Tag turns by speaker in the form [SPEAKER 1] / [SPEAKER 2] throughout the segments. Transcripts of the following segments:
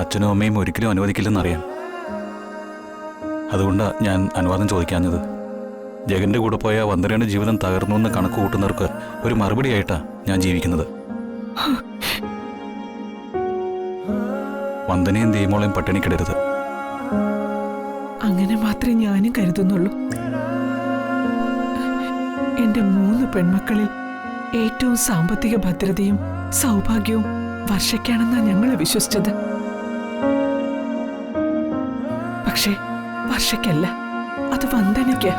[SPEAKER 1] അച്ഛനും അമ്മയും ഒരിക്കലും അനുവദിക്കില്ലെന്നറിയാം. അതുകൊണ്ടാണ് ഞാൻ അനുവാദം ചോദിക്കാഞ്ഞത്. ജഗന്റെ കൂടെ പോയ വന്ദനയുടെ ജീവിതം തകർന്നു എന്ന് കണക്ക് കൂട്ടുന്നവർക്ക് ഒരു മറുപടിയായിട്ടാണ് ഞാൻ ജീവിക്കുന്നത്. വന്ദനയും ദീമോളയും പട്ടിണിക്കിടരുത്.
[SPEAKER 2] അങ്ങനെ മാത്രമേ ഞാനും കരുതുന്നുള്ളൂ. എന്റെ 3 പെൺമക്കളിൽ ഏറ്റവും സാമ്പത്തിക ഭദ്രതയും സൗഭാഗ്യവും വർഷയ്ക്കാണെന്നാ ഞങ്ങളെ വിശ്വസിച്ചത്. പക്ഷേ വർഷയ്ക്കല്ല, അത് വന്ദനയ്ക്ക്.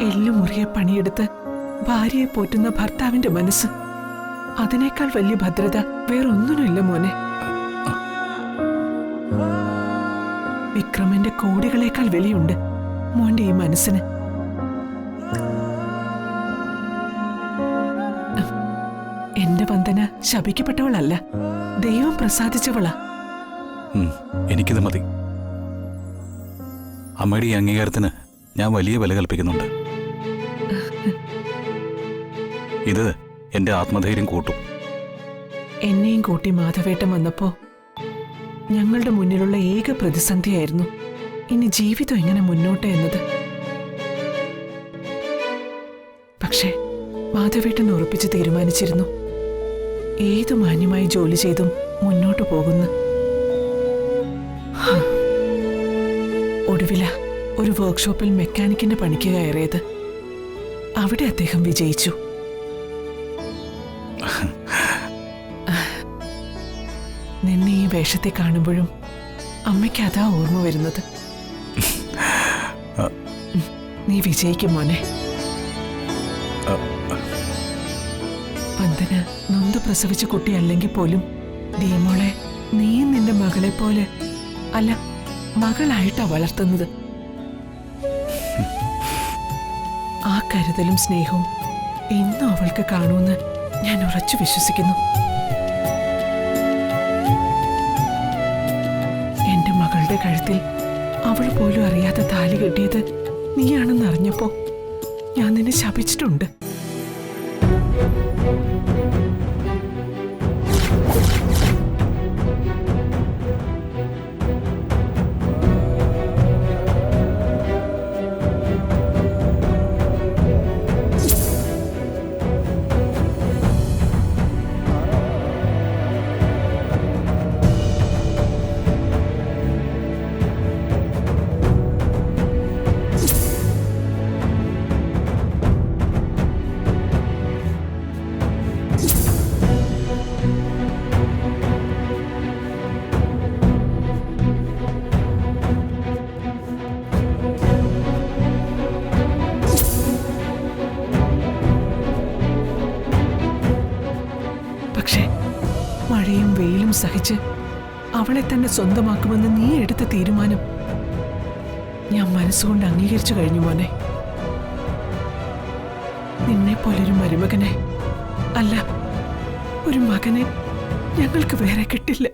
[SPEAKER 2] എല്ലുമുറിയെ പണിയെടുത്ത് ഭാര്യയെ പോറ്റുന്ന ഭർത്താവിന്റെ മനസ്സ്, അതിനേക്കാൾ വലിയ ഭദ്രത വേറൊന്നിനുമില്ല മോനെ. വിക്രമന്റെ കോടികളേക്കാൾ വിലയുണ്ട് മോന്റെ ഈ മനസ്സിന്. എന്റെ വന്ദന ശപിക്കപ്പെട്ടവളല്ല, ദൈവം പ്രസാദിച്ചവളാ.
[SPEAKER 1] എനിക്കിത് മതി. അമ്മയുടെ ഈ അംഗീകാരത്തിന് ഞാൻ വലിയ വില കൽപ്പിക്കുന്നുണ്ട്. ഇത് എന്റെ ആത്മധൈര്യം കൂട്ടും.
[SPEAKER 2] എന്നെയും കൂട്ടി മാധവേട്ടൻ വന്നപ്പോ ഞങ്ങളുടെ മുന്നിലുള്ള ഏക പ്രതിസന്ധിയായിരുന്നു ഇനി ജീവിതം എങ്ങനെ മുന്നോട്ട് എന്നത്. പക്ഷേ മാധവേട്ടൻ ഉറപ്പിച്ച് തീരുമാനിച്ചിരുന്നു, ഏതു മാന്യമായി ജോലി ചെയ്തും മുന്നോട്ടു പോകുന്നു. ഒടുവില ഒരു വർക്ക്ഷോപ്പിൽ മെക്കാനിക്കിന്റെ പണിക്ക് കയറിയത്. അവിടെ അദ്ദേഹം വിജയിച്ചു. നിന്നെ ഈ വേഷത്തെ കാണുമ്പോഴും അമ്മയ്ക്ക് അതാ ഓർമ്മ വരുന്നത്. നീ വിജയിക്കും മോനെ. വന്ദന നൊന്ത് പ്രസവിച്ച കുട്ടിയല്ലെങ്കിൽ പോലും ദീമോളെ നീയും നിന്റെ മകളെ പോലെ അല്ല, മകളായിട്ടാ വളർത്തുന്നത്. ആ കരുതലും സ്നേഹവും ഇന്നും അവൾക്ക് കാണുമെന്ന് ഞാൻ ഉറച്ചു വിശ്വസിക്കുന്നു. എന്റെ മകളുടെ കഴുത്തിൽ അവൾ പോലും അറിയാതെ താലി കെട്ടിയത് നീയാണെന്ന് അറിഞ്ഞപ്പോ ഞാൻ നിന്നെ ശപിച്ചിട്ടുണ്ട്. പക്ഷേ മഴയും വെയിലും സഹിച്ച് അവളെ തന്നെ സ്വന്തമാക്കുമെന്ന് നീ എടുത്ത തീരുമാനം ഞാൻ മനസ്സുകൊണ്ട് അംഗീകരിച്ചു കഴിഞ്ഞു മോനെ. നിന്നെപ്പോലൊരു മരുമകനെ, അല്ല ഒരു മകനെ ഞങ്ങൾക്ക് വേറെ കിട്ടില്ല.